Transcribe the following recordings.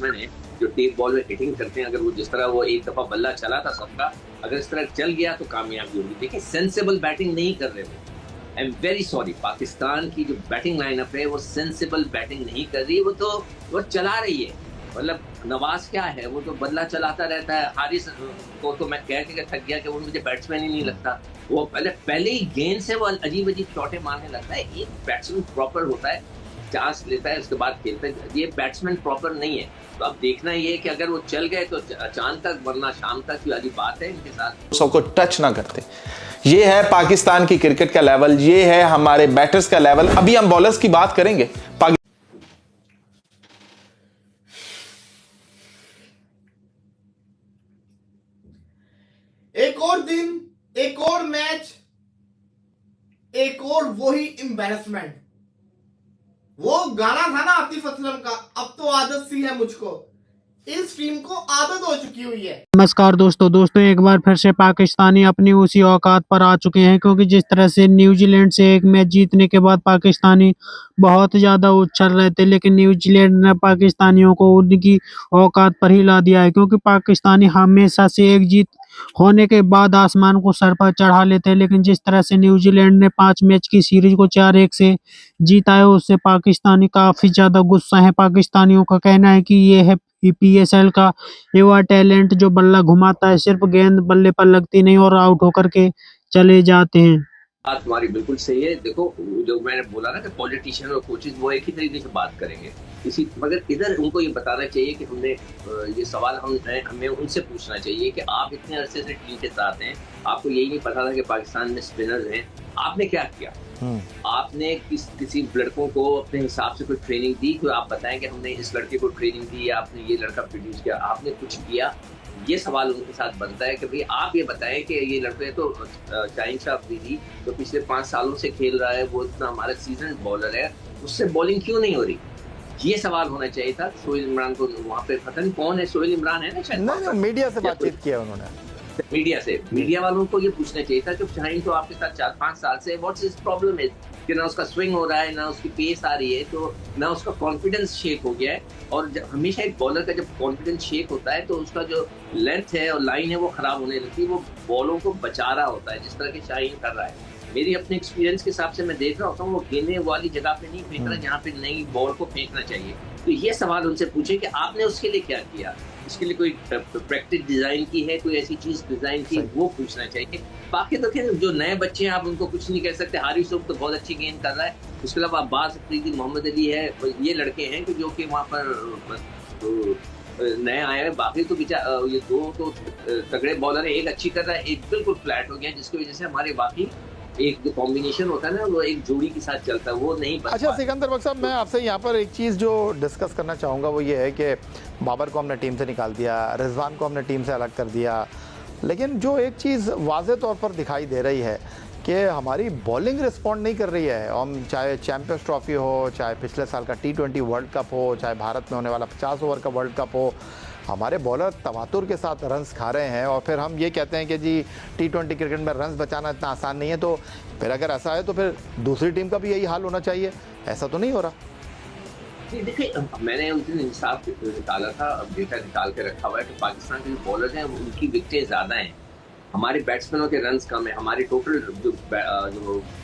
Batsman है जो tape ball में हिटिंग करते हैं, अगर वो जिस तरह वो एक दफा बल्ला चला था सबका, अगर इस तरह चल गया तो कामयाबी होगी। देखिए सेंसिबल बैटिंग नहीं कर रहे वो। I am very sorry, Pakistan की जो बैटिंग लाइनअप है वो सेंसिबल बैटिंग नहीं कर रही, वो चला रही है। मतलब नवाज क्या है, वो तो बल्ला चलाता रहता है। हारिस को तो मैं कह के थक गया कि वो मुझे बैट्समैन ही नहीं लगता। वो पहले ही गेंद से वो अजीब अजीब शॉटें मारने लगता है। एक बैट्समैन प्रॉपर होता है, चांस लेता है उसके बाद खेलता है, ये बैट्समैन प्रॉपर नहीं है। तो अब देखना ये है कि अगर वो चल गए तो चांद तक, वरना शाम तक की वाली बात है इनके साथ। सबको टच ना करते। ये है पाकिस्तान की क्रिकेट का लेवल, ये है हमारे बैटर्स का लेवल। अभी हम बॉलर्स की बात करेंगे। एक और दिन, एक और मैच, एक और वही एम्बैरेसमेंट। वो गाना था ना आतिफ असलम का, अब तो आदत सी है मुझको। इस टीम को आदत हो चुकी हुई है। नमस्कार दोस्तों, एक बार फिर से पाकिस्तानी अपनी उसी औकात पर आ चुके हैं, क्योंकि जिस तरह से न्यूजीलैंड से एक मैच जीतने के बाद पाकिस्तानी बहुत ज़्यादा उछल रहे थे, लेकिन न्यूजीलैंड ने पाकिस्तानियों को उनकी औकात पर ही ला दिया है। क्योंकि पाकिस्तानी हमेशा से एक जीत होने के बाद आसमान को सर पर चढ़ा लेते हैं, लेकिन जिस तरह से न्यूजीलैंड ने 5 मैच की सीरीज को 4-1 से जीता है, उससे पाकिस्तानी काफ़ी ज़्यादा गुस्सा है। पाकिस्तानियों का कहना है कि ये है पीएसएल का युवा टैलेंट जो बल्ला घुमाता है, सिर्फ गेंद बल्ले पर लगती नहीं और आउट होकर के चले जाते हैं। बात तुम्हारी बिल्कुल सही है। देखो जो मैंने बोला ना कि पॉलिटिशियन और कोचेज वो एक ही तरीके से बात करेंगे, मगर इधर उनको ये बताना चाहिए कि हमने ये सवाल हमें उनसे पूछना चाहिए कि आप इतने अरसे से टीम के साथ हैं, आपको यही नहीं पता था कि पाकिस्तान में स्पिनर्स हैं, आपने क्या किया? आपने किसी लड़कों को अपने हिसाब से कोई ट्रेनिंग दी? तो आप बताएं कि हमने इस लड़के को ट्रेनिंग दी या आपने ये लड़का प्रोड्यूस किया, आपने कुछ किया? ये सवाल उनके साथ बनता है कि भाई आप ये बताएं कि ये लड़के तो शाहीन शाह अफरीदी तो पिछले 5 सालों से खेल रहा है, वो इतना हमारा सीजन बॉलर है, उससे बॉलिंग क्यों नहीं हो रही? ये सवाल होना चाहिए था सोहेल इमरान को। वहाँ पे पता नहीं कौन है, सोहेल इमरान है ना शायद, नहीं, मीडिया से बातचीत किया उन्होंने। मीडिया वालों को ये पूछना चाहिए था कि शाहीन तो आपके साथ 4-5 साल से, व्हाट्स हिज प्रॉब्लम है कि ना उसका स्विंग हो रहा है, ना उसकी पेस आ रही है, तो ना उसका कॉन्फिडेंस शेक हो गया है। और हमेशा एक बॉलर का जब कॉन्फिडेंस शेक होता है तो उसका जो लेंथ है और लाइन है वो खराब होने लगती है, वो बॉलों को बचा रहा होता है, जिस तरह की शाहीन कर रहा है। मेरी अपने एक्सपीरियंस के हिसाब से मैं देख रहा होता हूँ, वो गेंदे वाली जगह पे नहीं फेंक रहा जहाँ पे नई बॉल को फेंकना चाहिए। तो ये सवाल उनसे पूछे कि आपने उसके लिए क्या किया, इसके लिए कोई प्रैक्टिस डिजाइन की है, कोई ऐसी चीज डिजाइन की, वो पूछना चाहिए। बाकी तो फिर जो नए बच्चे हैं आप उनको कुछ नहीं कह सकते। हारिस तो बहुत अच्छी गेंद कर रहा है, उसके अलावा अब्बास अफरीदी, मोहम्मद अली है, ये लड़के हैं कि जो कि वहाँ पर नए आए हैं। बाकी तो ये 2 तो तगड़े बॉलर है, एक अच्छी कर रहा है, एक बिल्कुल फ्लैट हो गया, जिसकी वजह से हमारे बाकी एक जो कॉम्बिनेशन होता है ना, वो एक जोड़ी के साथ चलता है, वो नहीं बन। अच्छा सिकंदर बख्श साहब, मैं आपसे यहाँ पर एक चीज़ जो डिस्कस करना चाहूँगा वो ये है कि बाबर को हमने टीम से निकाल दिया, रिजवान को हमने टीम से अलग कर दिया, लेकिन जो एक चीज़ वाज़े तौर पर दिखाई दे रही है कि हमारी बॉलिंग रिस्पॉन्ड नहीं कर रही है। हम चाहे चैम्पियंस ट्रॉफी हो, चाहे पिछले साल का T20 वर्ल्ड कप हो, चाहे भारत में होने वाला 50 ओवर का वर्ल्ड कप हो, हमारे बॉलर तवातुर के साथ रन्स खा रहे हैं। और फिर हम ये कहते हैं कि जी T20 क्रिकेट में रन्स बचाना इतना आसान नहीं है। तो फिर अगर ऐसा है तो फिर दूसरी टीम का भी यही हाल होना चाहिए, ऐसा तो नहीं हो रहा। देखिए मैंने उस दिन इंसाफ निकाला था, डेटा निकाल के रखा हुआ है कि पाकिस्तान के जो बॉलर हैं उनकी विकेटें ज़्यादा हैं, हमारे बैट्समैनों के रन्स कम है। हमारे टोटल जो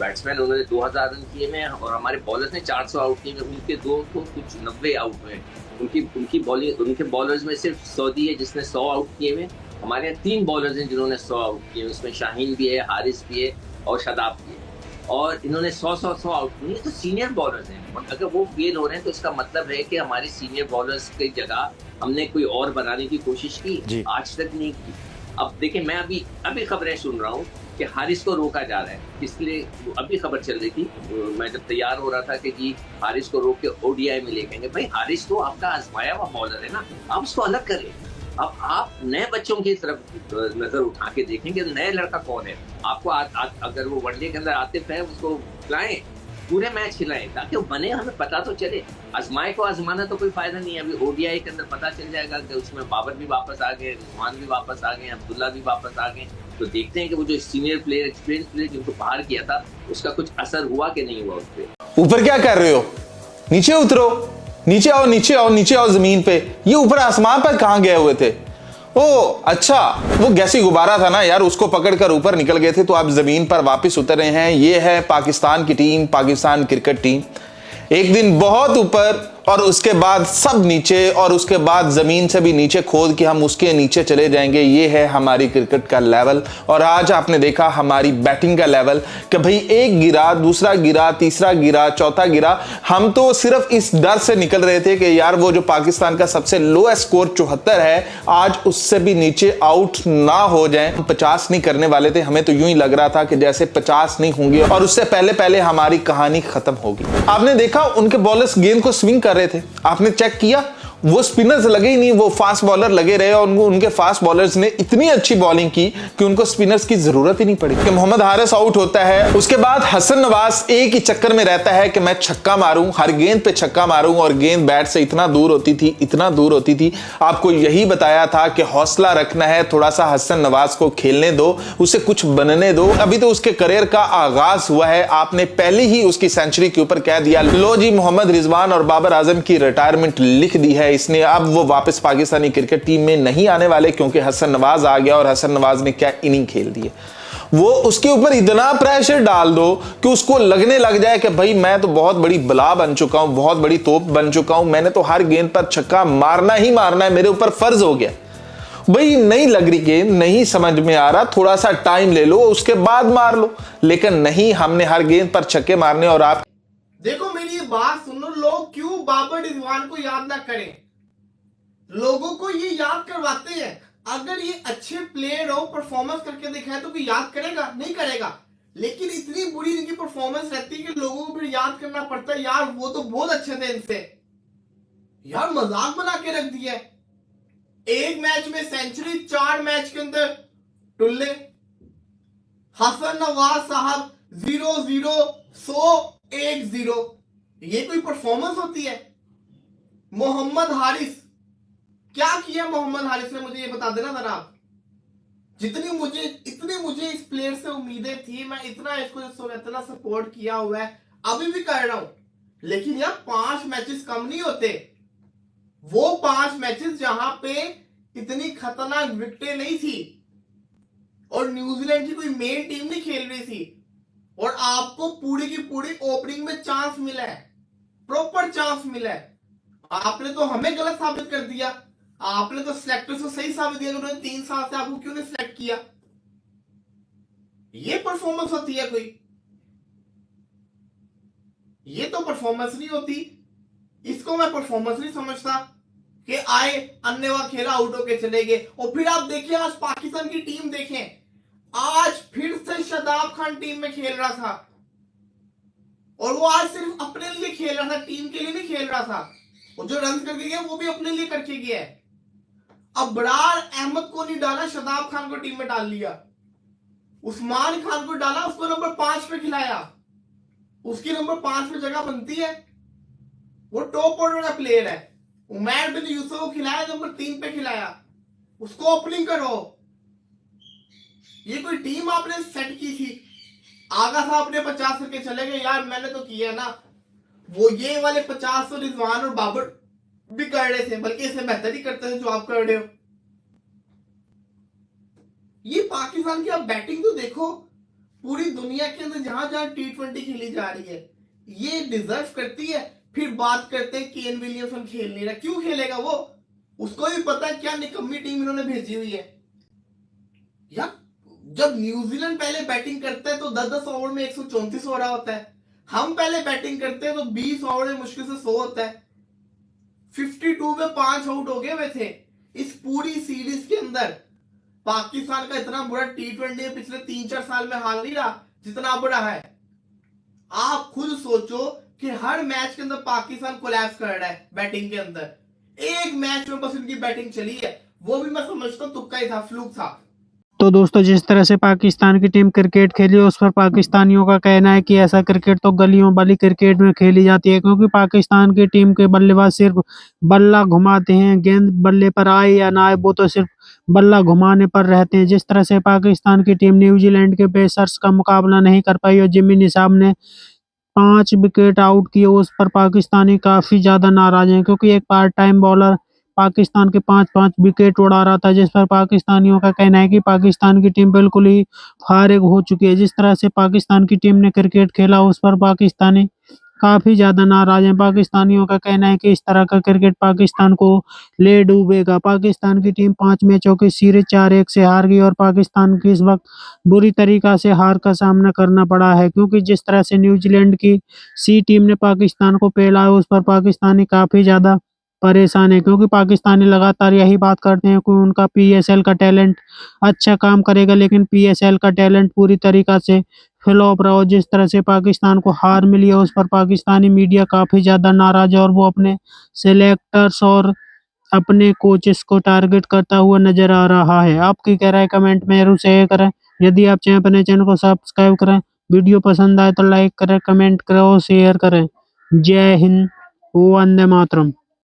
बैट्समैन उन्होंने 2000 रन किए हैं और हमारे बॉलर्स ने 400 आउट किए हैं, उनके 2 तो कुछ 90 आउट हुए हैं। उनकी बॉलिंग, उनके बॉलर्स में सिर्फ सऊदी है जिसने 100 आउट किए हुए। हमारे यहाँ 3 बॉलर्स हैं जिन्होंने 100 आउट किए, उसमें शाहीन भी है, हारिस भी है और शादाब भी है, और इन्होंने 100 आउट किए। तो सीनियर बॉलर्स हैं, अगर वो फेल हो रहे हैं तो इसका मतलब है कि हमारे सीनियर बॉलर्स की जगह हमने कोई और बनाने की कोशिश की, आज तक नहीं की। अब देखिए मैं अभी खबरें सुन रहा हूँ कि हारिस को रोका जा रहा है, इसलिए अभी खबर चल रही थी, मैं जब तैयार हो रहा था कि जी हारिस को रोक के ओडीआई में लेकेंगे। भाई हारिस तो आपका आजमाया हुआ बॉलर है ना, आप उसको अलग करें। अब आप नए बच्चों की तरफ नजर उठा के देखेंगे, नए लड़का कौन है आपको। अगर वो वनडे के अंदर आतिफ है, उसको खिलाएं, पूरे मैच खिलाएं, ताकि वो बने, हमें पता तो चले। आजमाए को आजमाना तो कोई फायदा नहीं है। अभी ओडीआई के अंदर पता चल जाएगा कि उसमें बाबर भी वापस आ गए, रिजवान भी वापस आ गए, अब्दुल्ला भी वापस आ गए, तो देखते हैं कि वो जो सीनियर प्लेयर, एक्सपीरियंस प्लेयर जिनको बाहर किया था, उसका कुछ असर हुआ कि नहीं हुआ उस पर। ऊपर क्या कर रहे हो, नीचे उतरो। नीचे आओ नीचे आओ नीचे आओ जमीन पे। ये ऊपर आसमान पर कहां गए हुए थे? ओ अच्छा, वो गैसी गुब्बारा था ना यार, उसको पकड़कर ऊपर निकल गए थे, तो आप जमीन पर वापस उतर रहे हैं। ये है पाकिस्तान की टीम, पाकिस्तान क्रिकेट टीम। एक दिन बहुत ऊपर और उसके बाद सब नीचे, और उसके बाद जमीन से भी नीचे खोद के हम उसके नीचे चले जाएंगे। ये है हमारी क्रिकेट का लेवल। और आज आपने देखा हमारी बैटिंग का लेवल कि भाई एक गिरा, दूसरा गिरा, तीसरा गिरा, चौथा गिरा। हम तो सिर्फ इस डर से निकल रहे थे कि यार वो जो पाकिस्तान का सबसे लोएस्ट स्कोर 74 है, आज उससे भी नीचे आउट ना हो जाए। हम 50 नहीं करने वाले थे, हमें तो यूं ही लग रहा था कि जैसे 50 नहीं होंगे और उससे पहले पहले हमारी कहानी खत्म होगी। आपने देखा उनके बॉलर्स गेंद को स्विंग कर रहे थे, आपने चेक किया? वो स्पिनर्स लगे ही नहीं, वो फास्ट बॉलर लगे रहे और उनके फास्ट बॉलर्स ने इतनी अच्छी बॉलिंग की कि उनको स्पिनर्स की जरूरत ही नहीं पड़ी। कि मोहम्मद हारिस आउट होता है, उसके बाद हसन नवाज एक ही चक्कर में रहता है कि मैं छक्का मारूं, हर गेंद पे छक्का मारूं, और गेंद बैट से इतना दूर होती थी, इतना दूर होती थी। आपको यही बताया था कि हौसला रखना है, थोड़ा सा हसन नवाज को खेलने दो, उसे कुछ बनने दो। अभी तो उसके करियर का आगाज हुआ है, आपने पहले ही उसकी सेंचुरी के ऊपर कह दिया लो जी मोहम्मद रिजवान और बाबर आजम की रिटायरमेंट लिख दी है इसने, अब वो वापस पाकिस्तानी क्रिकेट टीम में नहीं आने वाले, क्योंकि हसन नवाज आ गया। और हसन नवाज ने क्या इनिंग खेल दी है। वो उसके ऊपर इतना प्रेशर डाल दो कि उसको लगने लग जाए कि भाई मैं तो बहुत बड़ी बला बन चुका हूं, बहुत बड़ी तोप बन चुका हूं, मैंने तो हर गेंद पर छक्का मारना ही मारना है, मेरे ऊपर फर्ज हो गया। भाई नहीं लग रही गेंद, नहीं समझ में आ रहा, थोड़ा सा टाइम ले लो, उसके बाद मार लो। लेकिन नहीं, हमने हर गेंद पर छक्के मारने। और आप देखो मेरी ये बात सुनो, लोग क्यों बाबर रिजवान को याद ना करें? लोगों को ये याद करवाते हैं। अगर ये अच्छे प्लेयर हो, परफॉर्मेंस करके दिखाए तो कोई याद करेगा? नहीं करेगा। लेकिन इतनी बुरी इनकी परफॉर्मेंस रहती है कि लोगों को फिर याद करना पड़ता है, यार वो तो बहुत अच्छे थे, इनसे यार मजाक बना के रख दिया। एक मैच में सेंचुरी, 4 मैच के अंदर टुल्ले। हसन नवाज साहब 0-0, 100-1-0, ये कोई परफॉर्मेंस होती है? मोहम्मद हारिस, क्या किया मोहम्मद हारिस ने, मुझे ये बता देना जरा आप। इतनी मुझे इस प्लेयर से उम्मीदें थी, मैं इतना इसको इतना सपोर्ट किया हुआ है, अभी भी कर रहा हूं। लेकिन यार 5 मैचेस कम नहीं होते। वो 5 मैचेस जहां पे इतनी खतरनाक विकेटें नहीं थी और न्यूजीलैंड की कोई मेन टीम नहीं खेल रही थी, और आपको पूरी की पूरी ओपनिंग में चांस मिला है, प्रॉपर चांस मिला है। आपने तो हमें गलत साबित कर दिया, आपने तो सिलेक्टर्स को सही साबित दिया, उन्होंने 3 साल से आपको क्यों नहीं सिलेक्ट किया? ये परफॉर्मेंस होती है कोई? ये तो परफॉर्मेंस नहीं होती। इसको मैं परफॉर्मेंस नहीं समझता कि आए अन्नेवा खेला, आउट होके चले गए। और फिर आप देखिए आज पाकिस्तान की टीम देखें, आज फिर से शादाब खान टीम में खेल रहा था, और वो आज सिर्फ अपने लिए खेल रहा था, टीम के लिए नहीं खेल रहा था। और जो रन करके गया वो भी अपने लिए करके गया है। अबरार अहमद को नहीं डाला, शादाब खान को टीम में डाल लिया। उस्मान खान को डाला, उसको नंबर 5 पे खिलाया, उसकी नंबर 5 पे जगह बनती है, वो टॉप ऑर्डर का प्लेयर है। उमैर बिन यूसुफ को खिलाया, नंबर 3 पे खिलाया, उसको ओपनिंग करो। ये कोई टीम आपने सेट की थी? आगा साहब ने 50 करके चले गए, यार मैंने तो किया ना। वो ये वाले 50 तो रिजवान और बाबर भी कर रहे थे, बल्कि इससे बेहतर ही करते थे जो आप कर रहे हो। ये पाकिस्तान की आप बैटिंग तो देखो, पूरी दुनिया के अंदर जहां जहां T20 खेली जा रही है, ये डिजर्व करती है। फिर बात करते हैं केन विलियमसन खेल नहीं रहा, क्यों खेलेगा वो? उसको भी पता है क्या निकम्मी टीम इन्होंने भेजी हुई है। यार जब न्यूजीलैंड पहले बैटिंग करता है तो 10-10 ओवर में 134 हो रहा होता है। हम पहले बैटिंग करते हैं तो 20 ओवर में मुश्किल से 100 होता है। 52 में 5 आउट हो गए हुए थे। इस पूरी सीरीज के अंदर पाकिस्तान का इतना बुरा T20 पिछले 3-4 साल में हाल नहीं रहा जितना बुरा है। आप खुद सोचो कि हर मैच के अंदर पाकिस्तान कोलैप्स कर रहा है बैटिंग के अंदर। एक मैच में बस इनकी बैटिंग चली है, वो भी मैं समझता हूं तुक्का ही था, फ्लूक था। तो दोस्तों, जिस तरह से पाकिस्तान की टीम क्रिकेट खेली, उस पर पाकिस्तानियों का कहना है कि ऐसा क्रिकेट तो गलियों वाली क्रिकेट में खेली जाती है, क्योंकि पाकिस्तान की टीम के बल्लेबाज सिर्फ बल्ला घुमाते हैं। गेंद बल्ले पर आए या ना आए, वो तो सिर्फ बल्ला घुमाने पर रहते हैं। जिस तरह से पाकिस्तान की टीम न्यूजीलैंड के पेसर्स का मुकाबला नहीं कर पाई और जिमी निसाम ने 5 विकेट आउट किए, उस पर पाकिस्तानी काफ़ी ज़्यादा नाराज़ हैं, क्योंकि एक पार्ट टाइम बॉलर पाकिस्तान के 5-5 विकेट उड़ा रहा था, जिस पर पाकिस्तानियों का कहना है कि पाकिस्तान की टीम बिल्कुल ही फारिग हो चुकी है। जिस तरह से पाकिस्तान की टीम ने क्रिकेट खेला, उस पर पाकिस्तानी काफ़ी ज़्यादा नाराज़ हैं। पाकिस्तानियों का कहना है कि इस तरह का क्रिकेट पाकिस्तान को ले डूबेगा। पाकिस्तान की टीम 5 मैचों की सीरीज़ 4-1 से हार गई और पाकिस्तान की इस वक़्त बुरी तरीक़ा से हार का सामना करना पड़ा है, क्योंकि जिस तरह से न्यूज़ीलैंड की सी टीम ने पाकिस्तान को पेला है, उस पर पाकिस्तानी काफ़ी ज़्यादा परेशान है, क्योंकि पाकिस्तानी लगातार यही बात करते हैं कि उनका पीएसएल का टैलेंट अच्छा काम करेगा, लेकिन पीएसएल का टैलेंट पूरी तरीक़ा से फ्लॉप रहा। और जिस तरह से पाकिस्तान को हार मिली है, उस पर पाकिस्तानी मीडिया काफ़ी ज़्यादा नाराज़ है और वो अपने सिलेक्टर्स और अपने कोचेस को टारगेट करता हुआ नज़र आ रहा है। आपकी क्या राय कमेंट में ज़रूर शेयर करें। यदि आप चाहें अपने चैनल को सब्सक्राइब करें, वीडियो पसंद आए तो लाइक करें, कमेंट करें और शेयर करें। जय हिंद, वंदे मातरम।